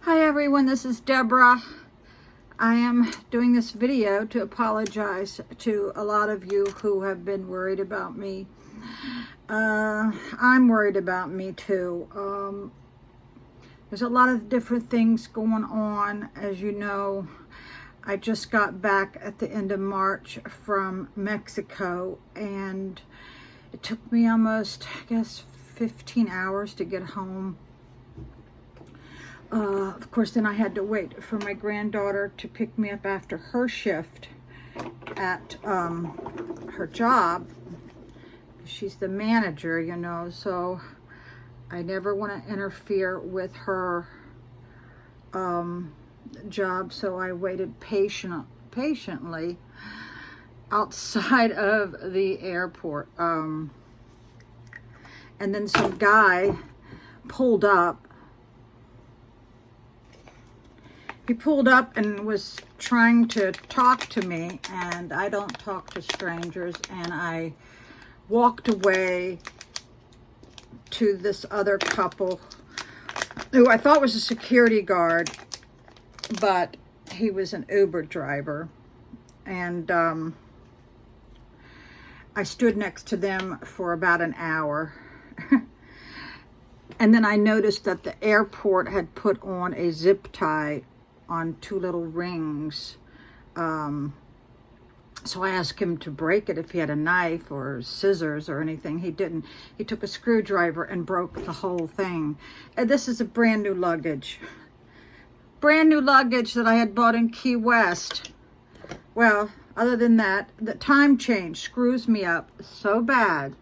Hi everyone, this is Deborah. I am doing this video to apologize to a lot of you who have been worried about me. I'm worried about me too. There's a lot of different things going on. As you know, I just got back at the end of March from Mexico, and it took me almost, I guess, 15 hours to get home. Of course, then I had to wait for my granddaughter to pick me up after her shift at her job. She's the manager, you know, so I never want to interfere with her job, so I waited patiently outside of the airport. And then some guy pulled up. He pulled up and was trying to talk to me, and I don't talk to strangers, and I walked away to this other couple who I thought was a security guard, but he was an Uber driver. And I stood next to them for about an hour. And then I noticed that the airport had put on a zip tie on two little rings. So I asked him to break it if he had a knife or scissors or anything. He didn't. He took a screwdriver and broke the whole thing. And this is a brand new luggage. Brand new luggage that I had bought in Key West. Well, other than that, the time change screws me up so bad.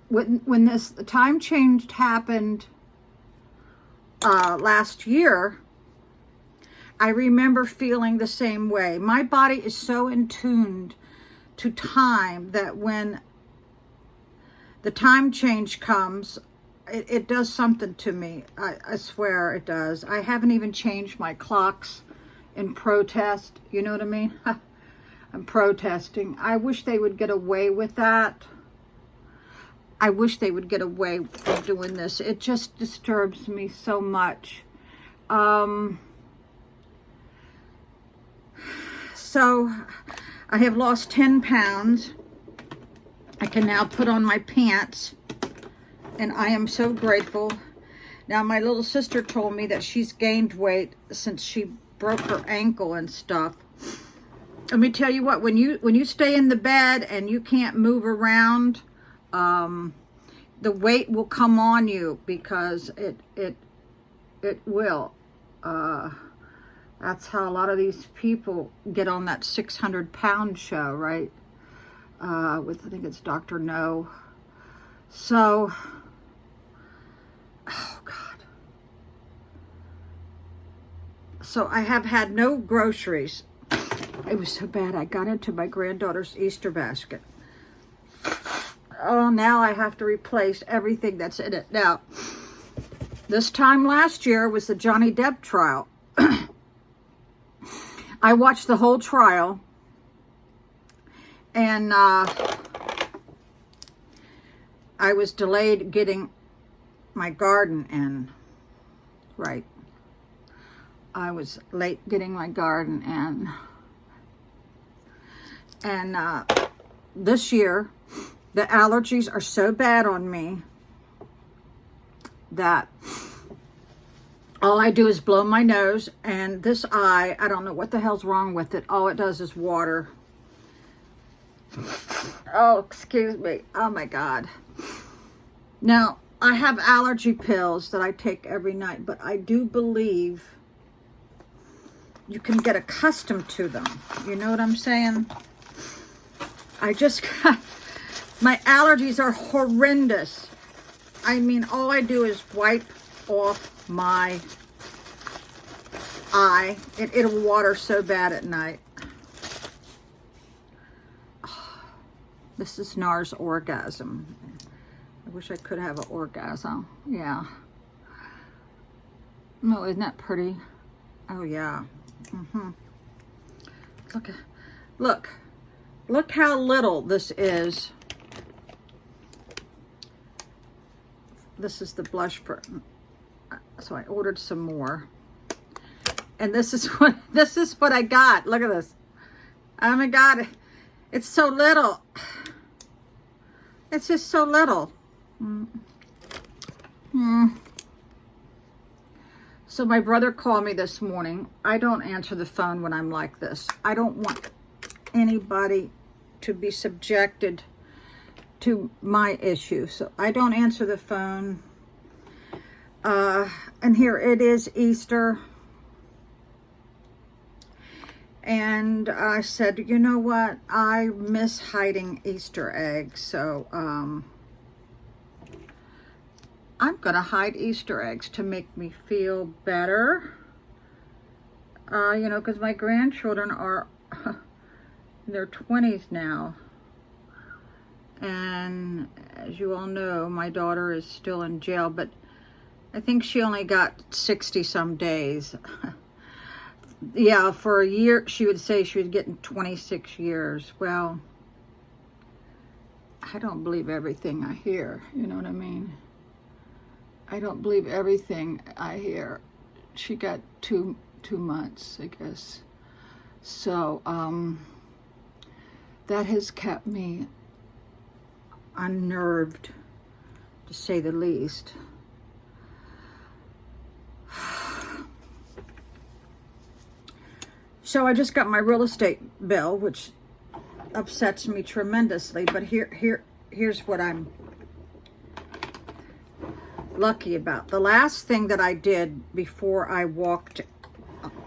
When the time change happened last year, I remember feeling the same way. My body is so in tuned to time that when the time change comes, it does something to me. I swear it does. I haven't even changed my clocks in protest. You know what I mean? I'm protesting. I wish they would get away with that. I wish they would get away with doing this. It just disturbs me so much. So I have lost 10 pounds. I can now put on my pants, and I am so grateful. Now, my little sister told me that she's gained weight since she broke her ankle and stuff. Let me tell you what, when you stay in the bed and you can't move around, the weight will come on you, because it will. That's how a lot of these people get on that 600-pound show, right? With, I think it's Dr. No. So, oh God. So I have had no groceries. It was so bad. I got into my granddaughter's Easter basket. Oh, now I have to replace everything that's in it. Now, this time last year was the Johnny Depp trial. I watched the whole trial, and I was delayed getting my garden in. Right. I was late getting my garden in. And this year, the allergies are so bad on me that all I do is blow my nose, and this eye, I don't know what the hell's wrong with it. All it does is water. Oh, excuse me. Oh my God. Now, I have allergy pills that I take every night, but I do believe you can get accustomed to them. You know what I'm saying? I just got, my allergies are horrendous. I mean, all I do is wipe off my eye. It'll water so bad at night. This is Nar's orgasm. I wish I could have an orgasm. Yeah. No, isn't that pretty? Oh yeah. Look how little this is. This is the blush for So I ordered some more. And this is what I got. Look at this. Oh my God. It's so little. It's just so little. So my brother called me this morning. I don't answer the phone when I'm like this. I don't want anybody to be subjected to my issue. So I don't answer the phone. And here it is, Easter. And I said, you know what? I miss hiding Easter eggs. So I'm going to hide Easter eggs to make me feel better. You know, because my grandchildren are in their 20s now. And as you all know, my daughter is still in jail, but I think she only got 60 some days. Yeah, for a year, she would say she was getting 26 years. Well, I don't believe everything I hear. You know what I mean? I don't believe everything I hear. She got two months, I guess. So, that has kept me unnerved, to say the least. So I just got my real estate bill, which upsets me tremendously. But here's what I'm lucky about. The last thing that I did before I walked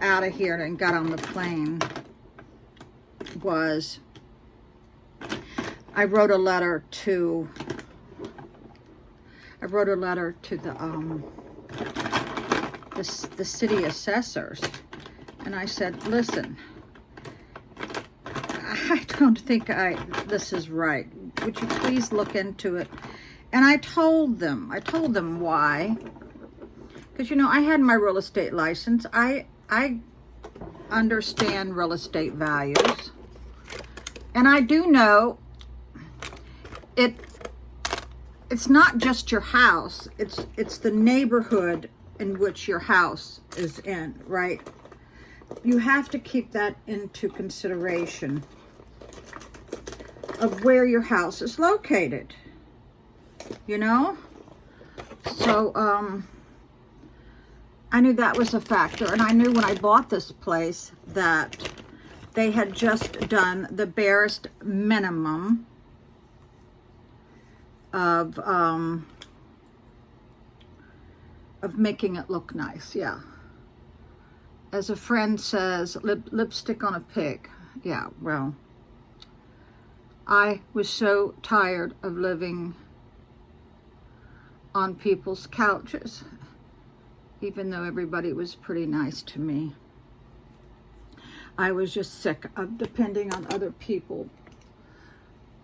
out of here and got on the plane was I wrote a letter to the city assessors. And I said, listen, I don't think this is right. Would you please look into it? And I told them why. Because, you know, I had my real estate license. I understand real estate values. And I do know it's not just your house. It's the neighborhood in which your house is in, right? You have to keep that into consideration of where your house is located, you know? So, I knew that was a factor. And I knew when I bought this place that they had just done the barest minimum of making it look nice, yeah. As a friend says, lipstick on a pig. Yeah, well, I was so tired of living on people's couches, even though everybody was pretty nice to me. I was just sick of depending on other people.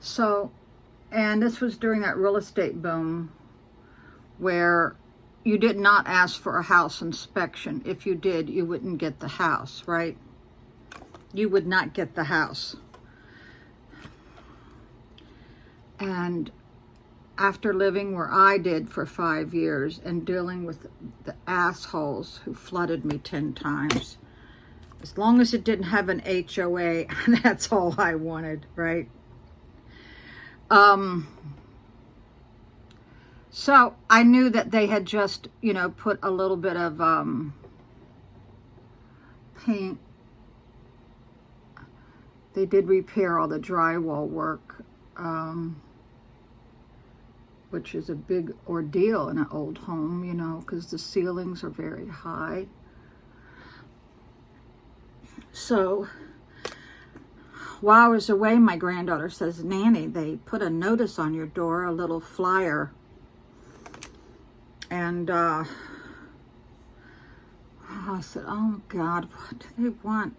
So, and this was during that real estate boom where you did not ask for a house inspection. If you did, you wouldn't get the house, right? You would not get the house. And after living where I did for 5 years and dealing with the assholes who flooded me 10 times, as long as it didn't have an HOA, that's all I wanted, right? So I knew that they had just, you know, put a little bit of paint. They did repair all the drywall work, which is a big ordeal in an old home, you know, because the ceilings are very high. So while I was away, my granddaughter says, Nanny, they put a notice on your door, a little flyer. And I said, oh God, what do they want?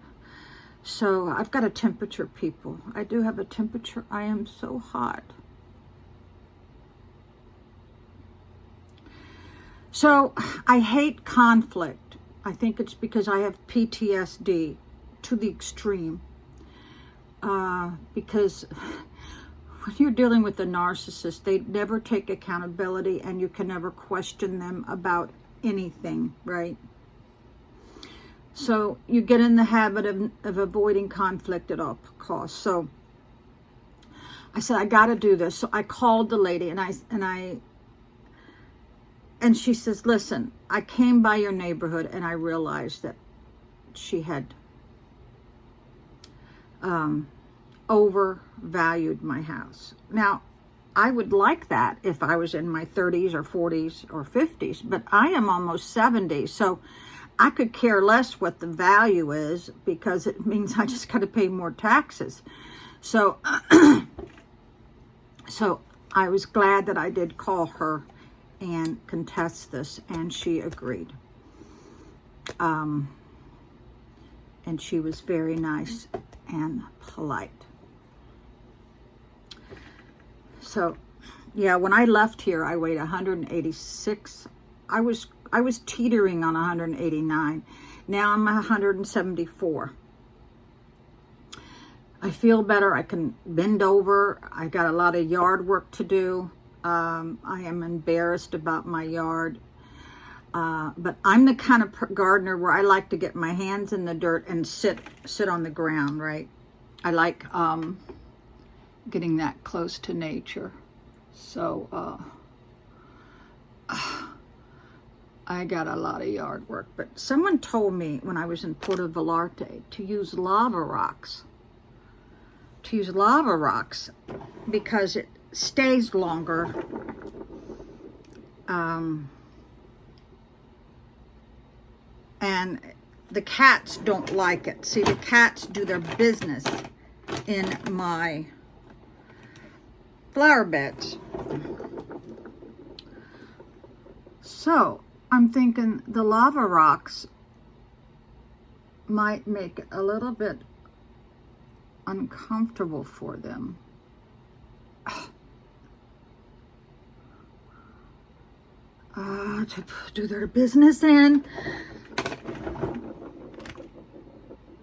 So I've got a temperature, people. I do have a temperature. I am so hot. So I hate conflict. I think it's because I have PTSD to the extreme. Because when you're dealing with a narcissist, they never take accountability and you can never question them about anything, right? So you get in the habit of avoiding conflict at all costs. So I said, I got to do this. So I called the lady and she says, listen, I came by your neighborhood and I realized that she had overvalued my house. Now, I would like that if I was in my 30s or 40s or 50s, but I am almost 70. So I could care less what the value is because it means I just got to pay more taxes. So, so I was glad that I did call her and contest this, and she agreed. And she was very nice and polite. So, yeah, when I left here, I weighed 186. I was teetering on 189. Now I'm 174. I feel better. I can bend over. I got a lot of yard work to do. I am embarrassed about my yard. But I'm the kind of gardener where I like to get my hands in the dirt and sit on the ground, right? I like getting that close to nature. So I got a lot of yard work. But someone told me when I was in Puerto Vallarta to use lava rocks. To use lava rocks because it stays longer. And the cats don't like it. See, the cats do their business in my flower beds. So I'm thinking the lava rocks might make it a little bit uncomfortable for them. To do their business in.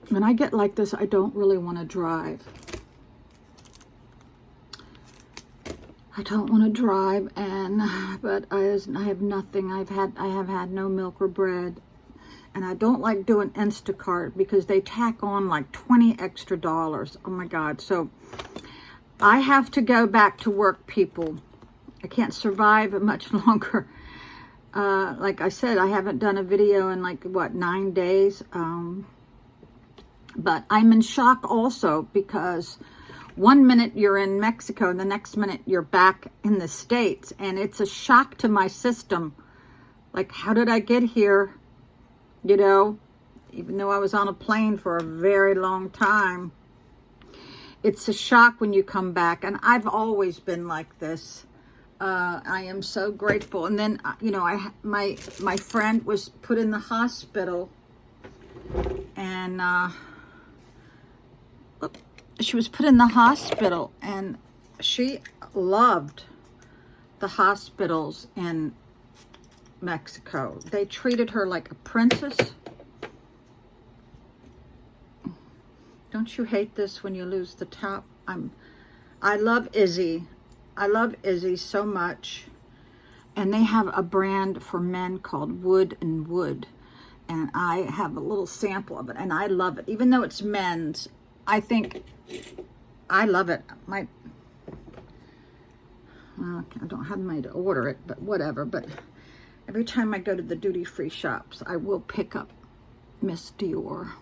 When I get like this, I don't really want to drive. I don't want to drive, but I have nothing. I have had no milk or bread, and I don't like doing Instacart because they tack on like $20 extra. Oh my God! So I have to go back to work, people. I can't survive much longer. Like I said, I haven't done a video in like 9 days. But I'm in shock also because one minute you're in Mexico and the next minute you're back in the States, and it's a shock to my system. Like, how did I get here? You know, even though I was on a plane for a very long time, it's a shock when you come back. And I've always been like this. I am so grateful. And then, you know, my friend was put in the hospital, and she was put in the hospital, and she loved the hospitals in Mexico. They treated her like a princess. Don't you hate this when you lose the top? I love Izzy. I love Izzy so much. And they have a brand for men called Wood and Wood. And I have a little sample of it, and I love it. Even though it's men's, I think I love it. I don't have money to order it, but whatever. But every time I go to the duty-free shops, I will pick up Miss Dior.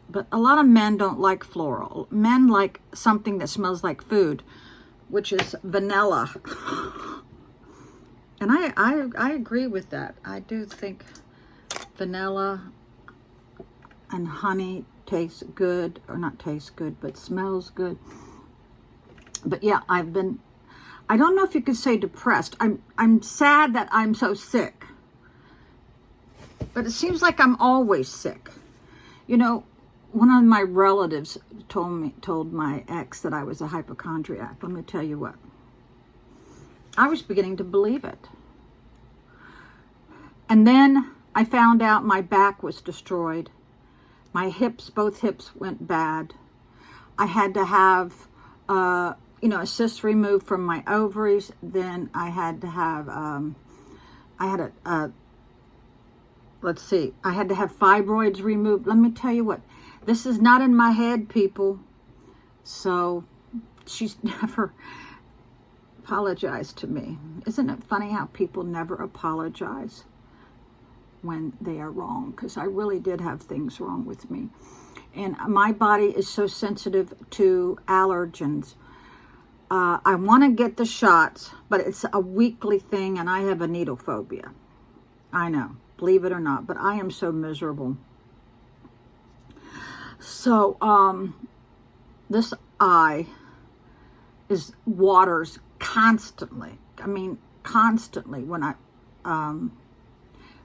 But a lot of men don't like floral. Men like something that smells like food, which is vanilla. And I agree with that. I do think vanilla and honey tastes good, or not tastes good, but smells good. But yeah, I don't know if you could say depressed. I'm sad that I'm so sick. But it seems like I'm always sick. You know, one of my relatives told my ex that I was a hypochondriac. Let me tell you what. I was beginning to believe it. And then I found out my back was destroyed. My hips, both hips went bad. I had to have, a cyst removed from my ovaries. Then I had to have I had let's see, I had to have fibroids removed. Let me tell you what, this is not in my head, people. So she's never apologized to me. Isn't it funny how people never apologize when they are wrong? Because I really did have things wrong with me. And my body is so sensitive to allergens. I want to get the shots, but it's a weekly thing, and I have a needle phobia. I know, believe it or not, but I am so miserable. So, this eye is waters constantly. I mean, constantly. When I,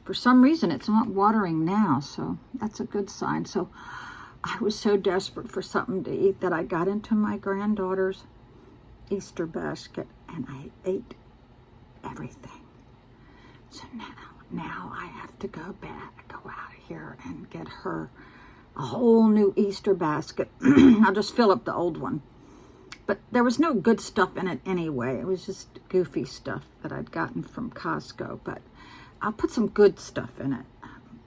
for some reason, it's not watering now, so that's a good sign. So, I was so desperate for something to eat that I got into my granddaughter's Easter basket and I ate everything. So now I have to go out of here and get her a whole new Easter basket. I'll just fill up the old one. But there was no good stuff in it anyway. It was just goofy stuff that I'd gotten from Costco. But I'll put some good stuff in it.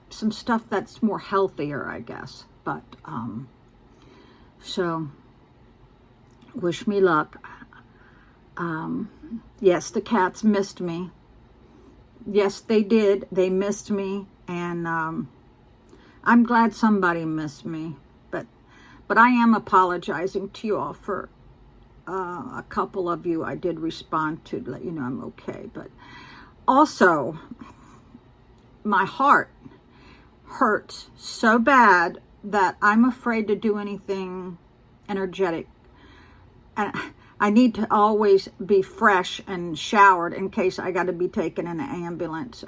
Some stuff that's more healthier, I guess. But, so, wish me luck. Yes, the cats missed me. Yes, they did. They missed me. And, I'm glad somebody missed me. But I am apologizing to you all for, a couple of you I did respond to let you know I'm okay. But also, my heart hurts so bad that I'm afraid to do anything energetic. And I need to always be fresh and showered in case I got to be taken in an ambulance.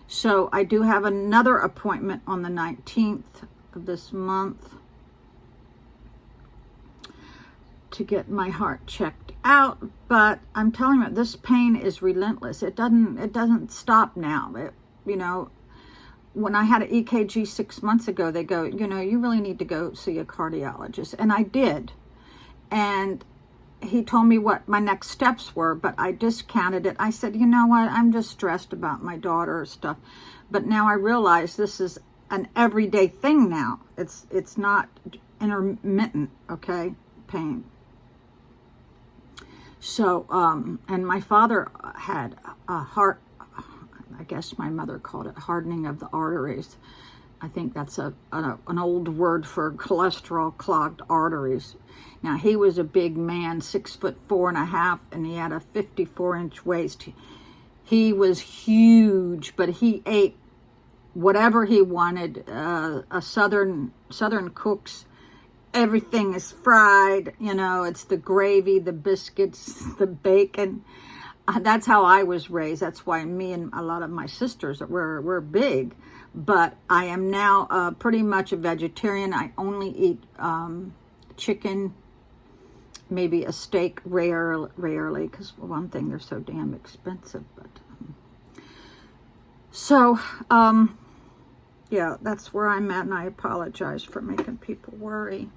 So I do have another appointment on the 19th of this month to get my heart checked out. But I'm telling you, this pain is relentless. It doesn't stop now. When I had an EKG 6 months ago, they go, you really need to go see a cardiologist. And I did. And he told me what my next steps were, but I discounted it. I said, you know what? I'm just stressed about my daughter or stuff. But now I realize this is an everyday thing now. It's not intermittent, okay, pain. So, and my father had a heart, I guess my mother called it hardening of the arteries. I think that's an old word for cholesterol clogged arteries. Now, he was a big man, 6'4.5", and he had a 54-inch waist. He was huge, but he ate whatever he wanted. A southern cooks, everything is fried. It's the gravy, the biscuits, the bacon. That's how I was raised. That's why me and a lot of my sisters were big. But I am now pretty much a vegetarian. I only eat chicken, maybe a steak rarely, because for one thing, they're so damn expensive. But yeah, that's where I'm at, and I apologize for making people worry.